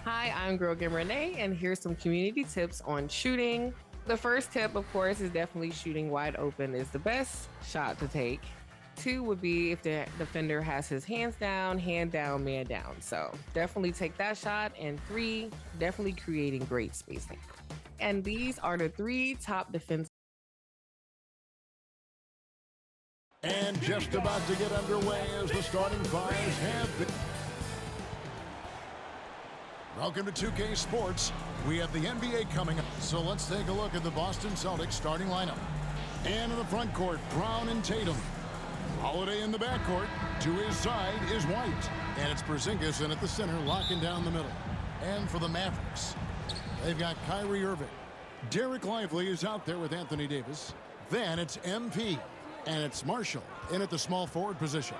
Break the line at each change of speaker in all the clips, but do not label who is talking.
Hi, I'm Girl Game Renee, and here's some community tips on shooting. The first tip, of course, is definitely shooting wide open is the best shot to take. 2 would be if the defender has his hands down, hand down, man down. So definitely take that shot. And 3, definitely creating great spacing. And these are the 3 top defense.
And just about to get underway as the starting fives have been. Welcome to 2K Sports. We have the NBA coming up, so let's take a look at the Boston Celtics starting lineup. And in the front court, Brown and Tatum. Holiday in the backcourt. To his side is White. And it's Porzingis in at the center, locking down the middle. And for the Mavericks, they've got Kyrie Irving. Derek Lively is out there with Anthony Davis. Then it's MP. And it's Marshall in at the small forward position.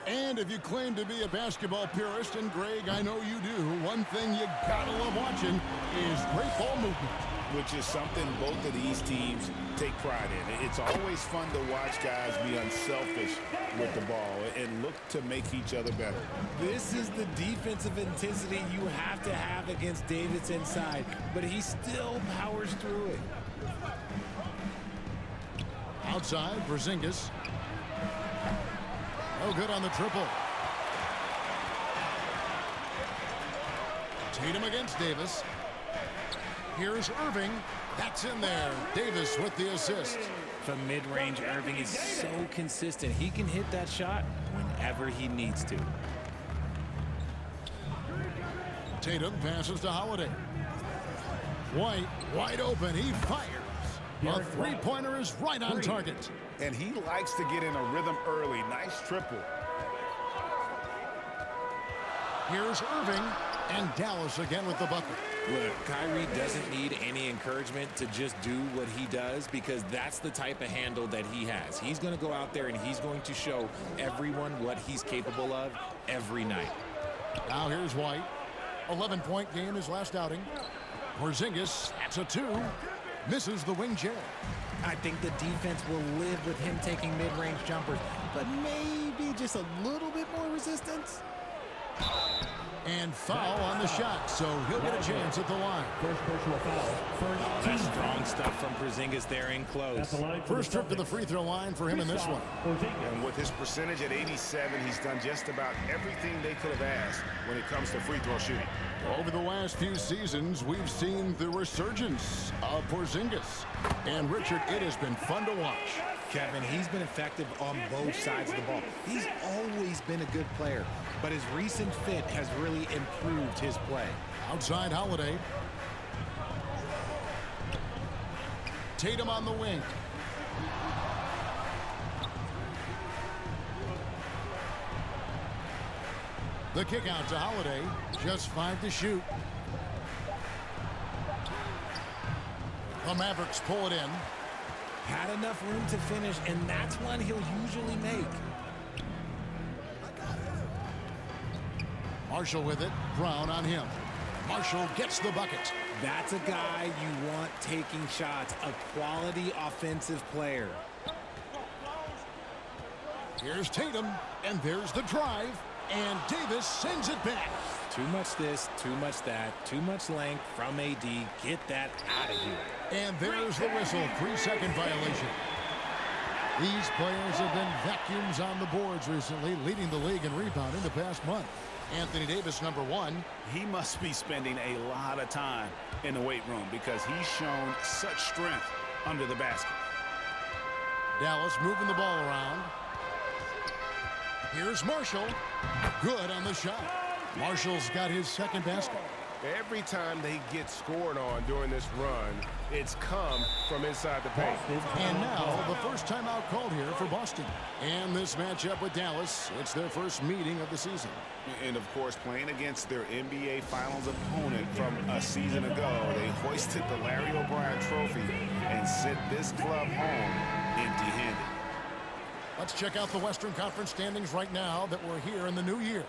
And if you claim to be a basketball purist, and Greg, I know you do, one thing you gotta love watching is great ball movement.
Which is something both of these teams take pride in. It's always fun to watch guys be unselfish with the ball and look to make each other better.
This is the defensive intensity you have to have against Davis inside, but he still powers through it.
Outside, Porzingis. No good on the triple. Tatum against Davis. Here's Irving. That's in there. Davis with the assist.
From mid-range, Irving is so consistent. He can hit that shot whenever he needs to.
Tatum passes to Holiday. White, wide open. He fires. A three-pointer is right on target.
And he likes to get in a rhythm early. Nice triple.
Here's Irving, and Dallas again with the bucket.
Look, Kyrie doesn't need any encouragement to just do what he does because that's the type of handle that he has. He's going to go out there and he's going to show everyone what he's capable of every night.
Now here's White. 11-point game his last outing. Porzingis, that's a 2. Misses the wing chair.
I think the defense will live with him taking mid-range jumpers, but maybe just a little bit more resistance.
And foul on the shot, so he'll get a chance at the line.
First personal foul.
That's strong stuff from Porzingis there in close.
First trip to the free throw line for him in this one.
And with his percentage at 87, he's done just about everything they could have asked when it comes to free throw shooting.
Over the last few seasons, we've seen the resurgence of Porzingis. And Richard, it has been fun to watch.
Kevin, he's been effective on both sides of the ball. He's always been a good player, but his recent fit has really improved his play.
Outside Holiday. Tatum on the wing. The kick out to Holiday. Just 5 to shoot. The Mavericks pull it in.
Had enough room to finish, and that's one he'll usually make.
Marshall with it. Brown on him. Marshall gets the bucket.
That's a guy you want taking shots, a quality offensive player.
Here's Tatum, and there's the drive, and Davis sends it back.
Too much this, too much that, too much length from AD. Get that out of here.
And there's the whistle. 3-second violation. These players have been vacuums on the boards recently, leading the league in rebounding the past month. Anthony Davis, number 1.
He must be spending a lot of time in the weight room because he's shown such strength under the basket.
Dallas moving the ball around. Here's Marshall. Good on the shot. Marshall's got his second basket.
Every time they get scored on during this run, it's come from inside the paint.
And now the first timeout called here for Boston. And this matchup with Dallas, it's their first meeting of the season.
And of course, playing against their NBA Finals opponent from a season ago, they hoisted the Larry O'Brien Trophy and sent this club home empty-handed.
Let's check out the Western Conference standings right now that we're here in the new year.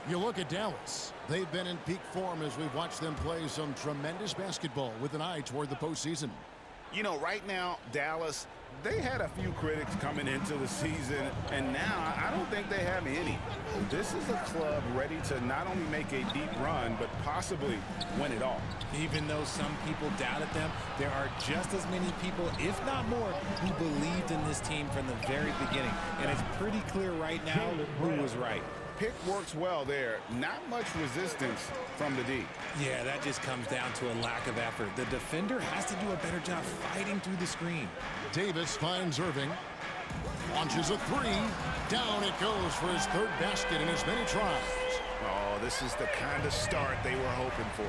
You look at Dallas. They've been in peak form as we've watched them play some tremendous basketball with an eye toward the postseason.
You know, right now, Dallas, they had a few critics coming into the season, and now I don't think they have any. This is a club ready to not only make a deep run, but possibly win it all.
Even though some people doubted them, there are just as many people, if not more, who believed in this team from the very beginning. And it's pretty clear right now who was right.
Pick works well there. Not much resistance from the D.
Yeah, that just comes down to a lack of effort. The defender has to do a better job fighting through the screen.
Davis finds Irving. Launches a 3. Down it goes for his third basket in as many tries.
Oh, this is the kind of start they were hoping for.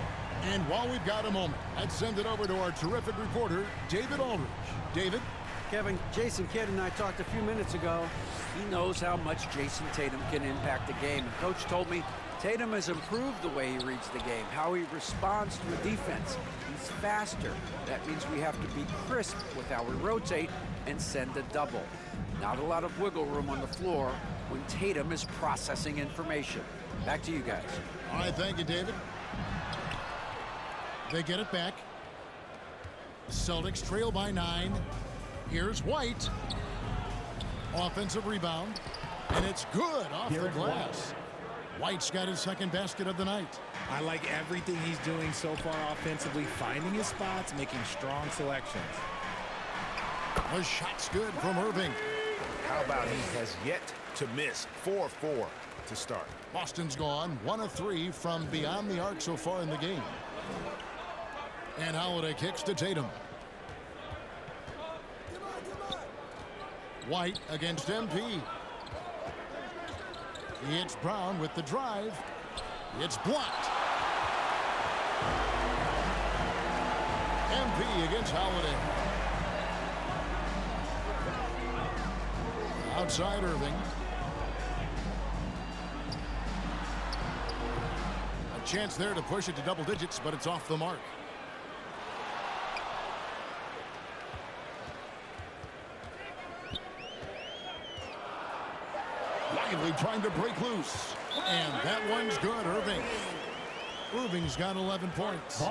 And while we've got a moment, let's send it over to our terrific reporter, David Aldridge. David?
Kevin, Jason Kidd and I talked a few minutes ago. He knows how much Jason Tatum can impact the game. And Coach told me Tatum has improved the way he reads the game, how he responds to a defense. He's faster. That means we have to be crisp with how we rotate and send a double. Not a lot of wiggle room on the floor when Tatum is processing information. Back to you guys.
All right, thank you, David. They get it back. Celtics trail by 9. Here's White. Offensive rebound. And it's good off the glass. White's got his second basket of the night.
I like everything he's doing so far offensively, finding his spots, making strong selections.
The shot's good from Irving.
How about he has yet to miss 4-4 to start.
Boston's gone 1 of 3 from beyond the arc so far in the game. And Holiday kicks to Tatum. White against MP. It's Brown with the drive. It's blocked. MP against Holiday. Outside Irving. A chance there to push it to double digits, but it's off the mark. Lively trying to break loose. And that one's good, Irving. Irving's got 11 points.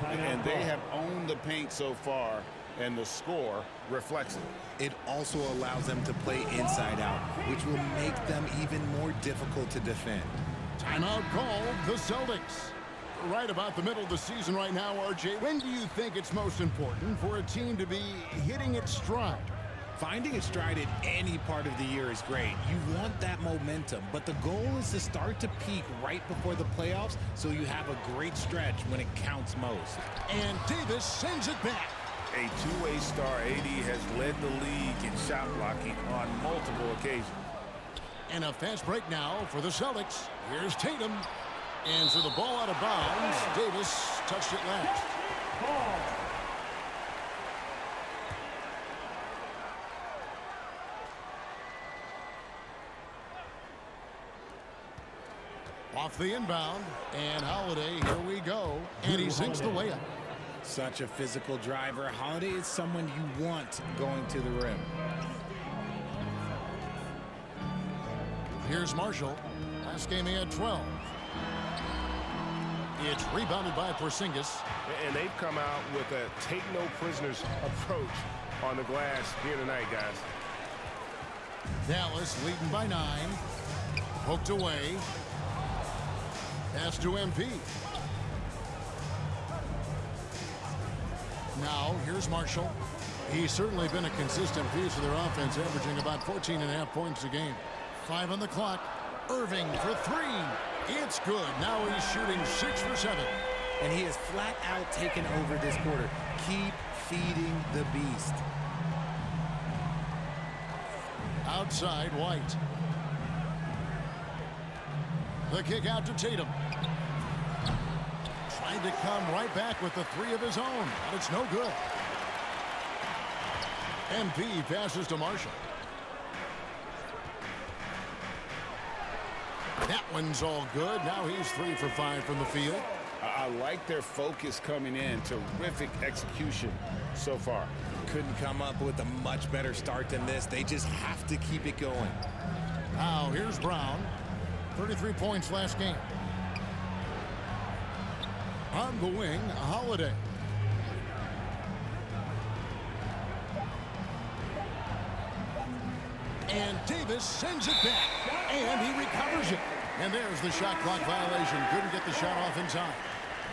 And they have owned the paint so far, and the score reflects it.
It also allows them to play inside out, which will make them even more difficult to defend.
Timeout called the Celtics. Right about the middle of the season right now, RJ. When do you think it's most important for a team to be hitting its stride?
Finding its stride in any part of the year is great. You want that momentum, but the goal is to start to peak right before the playoffs so you have a great stretch when it counts most.
And Davis sends it back.
A two-way star, AD has led the league in shot blocking on multiple occasions.
And a fast break now for the Celtics. Here's Tatum. And so the ball out of bounds. Davis touched it last. Off the inbound. And Holiday, here we go. And he sinks the layup.
Such a physical driver. Holiday is someone you want going to the rim.
Here's Marshall. Last game he had 12. It's rebounded by Porzingis.
And they've come out with a take-no-prisoners approach on the glass here tonight, guys.
Dallas leading by 9. Poked away. Pass to MP. Now, here's Marshall. He's certainly been a consistent piece of their offense, averaging about 14.5 points a game. 5 on the clock. Irving for 3. It's good. Now he's shooting 6 for 7.
And he has flat out taken over this quarter. Keep feeding the beast.
Outside, White. The kick out to Tatum. Trying to come right back with the 3 of his own, but it's no good. MP passes to Marshall. That one's all good. Now he's 3 for 5 from the field.
I like their focus coming in. Terrific execution so far.
Couldn't come up with a much better start than this. They just have to keep it going.
Now here's Brown. 33 points last game. On the wing, Holiday. And Davis sends it back. And he recovers it. And there's the shot clock violation. Couldn't get the shot off in time.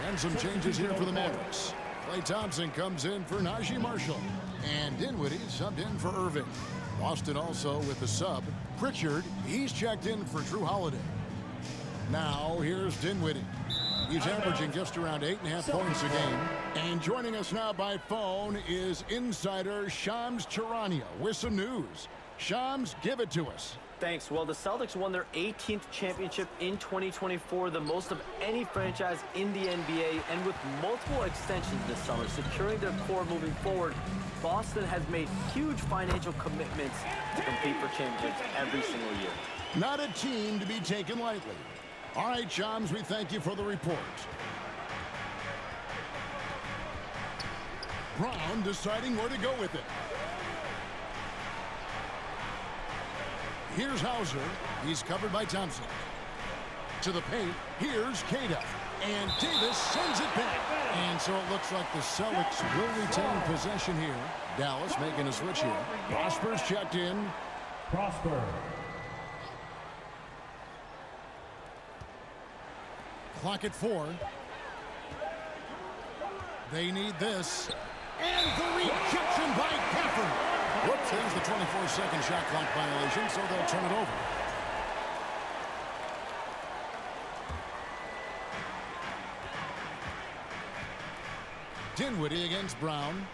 And some changes here for the Mavericks. Klay Thompson comes in for Najee Marshall. And Dinwiddie subbed in for Irving. Boston also with the sub. Pritchard, he's checked in for Drew Holiday. Now here's Dinwiddie. He's averaging just around 8.5 points a game. And joining us now by phone is insider Shams Charania with some news. Shams, give it to us.
Thanks. Well, the Celtics won their 18th championship in 2024, the most of any franchise in the NBA, and with multiple extensions this summer, securing their core moving forward, Boston has made huge financial commitments to compete for championships every single year.
Not a team to be taken lightly. All right, Shams, we thank you for the report. Brown deciding where to go with it. Here's Hauser. He's covered by Thompson. To the paint. Here's Cada. And Davis sends it back. And so it looks like the Celtics will retain possession here. Dallas making a switch here. Prosper's checked in.
Prosper.
Clock at 4. They need this. And the rejection by Gafford. Whoops, there's the 24-second shot clock violation, so they'll turn it over. Dinwiddie against Brown.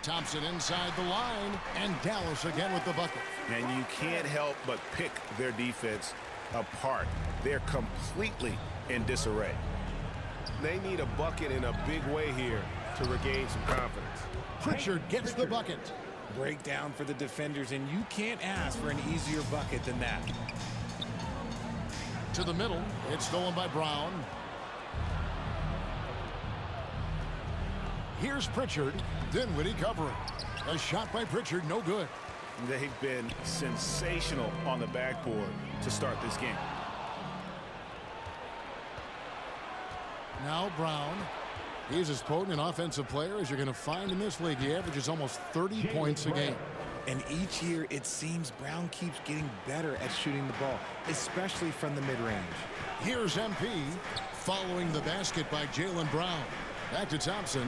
Thompson inside the line, and Dallas again with the bucket.
And you can't help but pick their defense apart. They're completely in disarray.
They need a bucket in a big way here to regain some confidence.
Pritchard gets the bucket.
Breakdown for the defenders, and you can't ask for an easier bucket than that.
To the middle. It's stolen by Brown. Here's Pritchard. Dinwiddie covering. A shot by Pritchard, no good.
They've been sensational on the backboard to start this game.
Now Brown. He's as potent an offensive player as you're going to find in this league. He averages almost 30 points a game.
And each year, it seems Brown keeps getting better at shooting the ball, especially from the mid-range.
Here's MP following the basket by Jaylen Brown. Back to Thompson.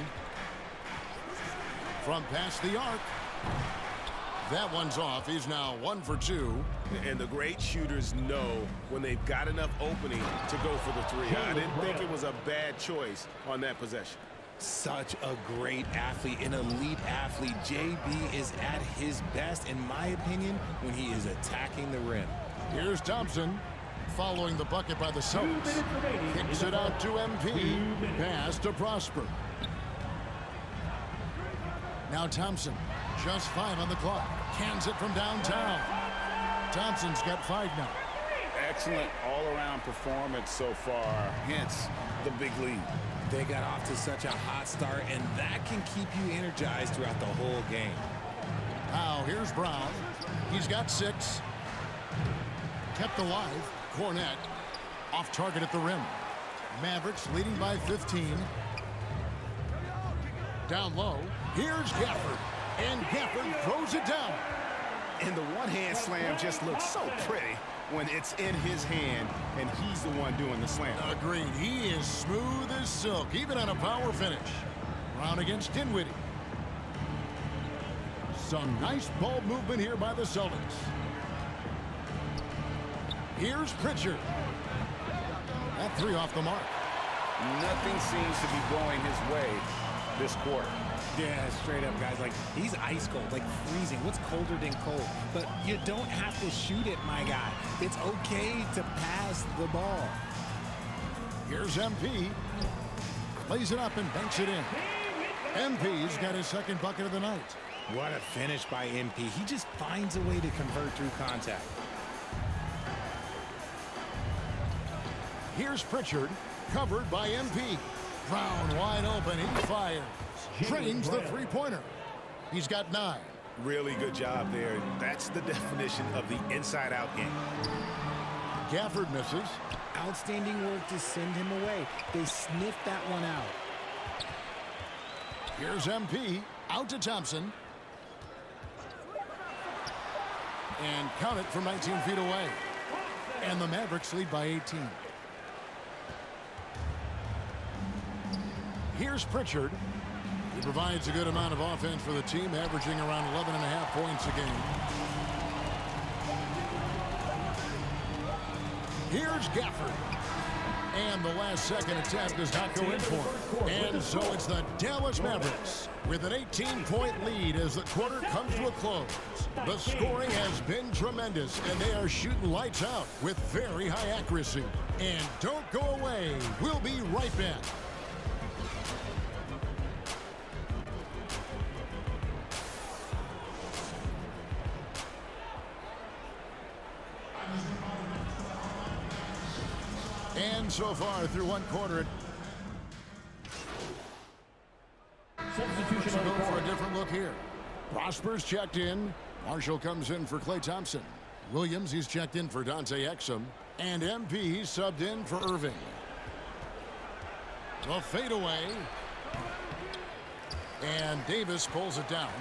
From past the arc. That one's off. He's now 1 for 2.
And the great shooters know when they've got enough opening to go for the three. I didn't think it was a bad choice on that possession.
Such a great athlete, an elite athlete. JB is at his best, in my opinion, when he is attacking the rim.
Here's Thompson following the bucket by the Celtics. Kicks it out to MP. Pass to Prosper. Now Thompson, just 5 on the clock. Cans it from downtown. Thompson's got 5 now.
Excellent all-around performance so far, hence the big lead.
They got off to such a hot start, and that can keep you energized throughout the whole game.
Now here's Brown. He's got 6. Kept alive. Cornette off target at the rim. Mavericks leading by 15. Down low. Here's Gafford. And Gafford throws it down.
And the one-hand slam just looks so pretty when it's in his hand and he's the one doing the slam.
Agreed. He is smooth as silk, even on a power finish. Brown against Dinwiddie. Some nice ball movement here by the Celtics. Here's Pritchard. That 3 off the mark.
Nothing seems to be going his way this quarter.
Yeah, straight up, guys. Like, he's ice cold, like freezing. What's colder than cold? But you don't have to shoot it, my guy. It's okay to pass the ball.
Here's MP. Lays it up and banks it in. MP's got his second bucket of the night.
What a finish by MP. He just finds a way to convert through contact.
Here's Pritchard, covered by MP. Brown wide open. He fires. Drains the three-pointer. He's got 9.
Really good job there. That's the definition of the inside-out game.
Gafford misses.
Outstanding work to send him away. They sniffed that one out.
Here's MP. Out to Thompson. And count it from 19 feet away. And the Mavericks lead by 18. Here's Pritchard. He provides a good amount of offense for the team, averaging around 11.5 points a game. Here's Gafford. And the last second attempt does not go in for him. And so it's the Dallas Mavericks with an 18-point lead as the quarter comes to a close. The scoring has been tremendous, and they are shooting lights out with very high accuracy. And don't go away. We'll be right back. And so far through one quarter, substitution for a different look here. Prosper's checked in. Marshall comes in for Klay Thompson. Williams, he's checked in for Dante Exum. And MP, he's subbed in for Irving. The fadeaway. And Davis pulls it down.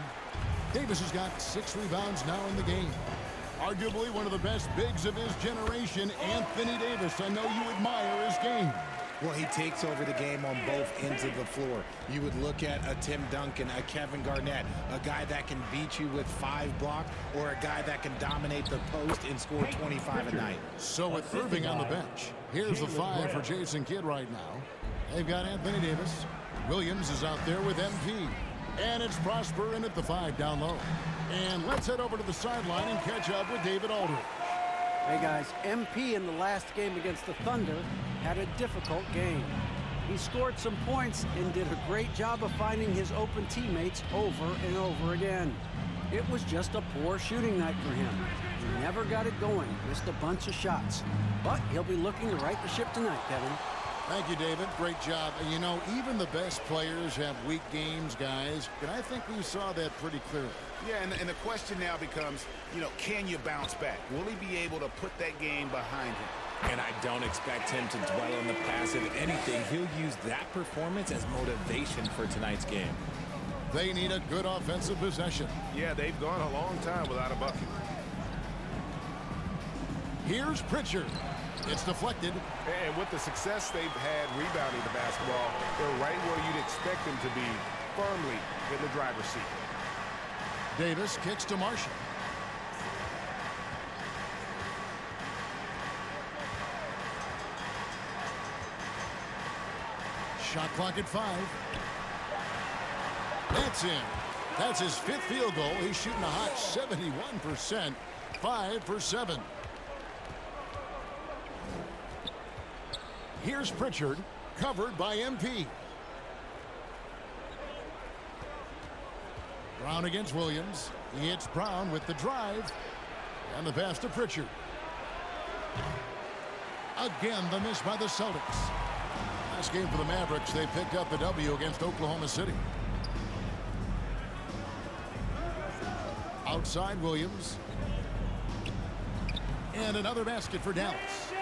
Davis has got 6 rebounds now in the game. Arguably one of the best bigs of his generation, Anthony Davis. I know you admire his game.
Well, he takes over the game on both ends of the floor. You would look at a Tim Duncan, a Kevin Garnett, a guy that can beat you with 5 blocks, or a guy that can dominate the post and score 25 a night.
So with Irving on the bench, here's the 5 for Jason Kidd right now. They've got Anthony Davis. Williams is out there with MP. And it's Prosper in at the 5 down low. And let's head over to the sideline and catch up with David Aldridge.
Hey guys, MP in the last game against the Thunder had a difficult game. He scored some points and did a great job of finding his open teammates over and over again. It was just a poor shooting night for him. He never got it going, missed a bunch of shots. But he'll be looking to right the ship tonight, Kevin.
Thank you, David. Great job. And you know, even the best players have weak games, guys. And I think we saw that pretty clearly.
Yeah, and the question now becomes, you know, can you bounce back? Will he be able to put that game behind him?
And I don't expect him to dwell on the past. If anything, he'll use that performance as motivation for tonight's game.
They need a good offensive possession.
Yeah, they've gone a long time without a bucket.
Here's Pritchard. It's deflected.
And with the success they've had rebounding the basketball, they're right where you'd expect them to be, firmly in the driver's seat.
Davis kicks to Marshall. Shot clock at 5. That's in. That's his 5th field goal. He's shooting a hot 71%. 5 for 7. Here's Pritchard, covered by MP. Brown against Williams. He hits Brown with the drive. And the pass to Pritchard. Again, the miss by the Celtics. Last game for the Mavericks, they picked up the W against Oklahoma City. Outside Williams. And another basket for Dallas.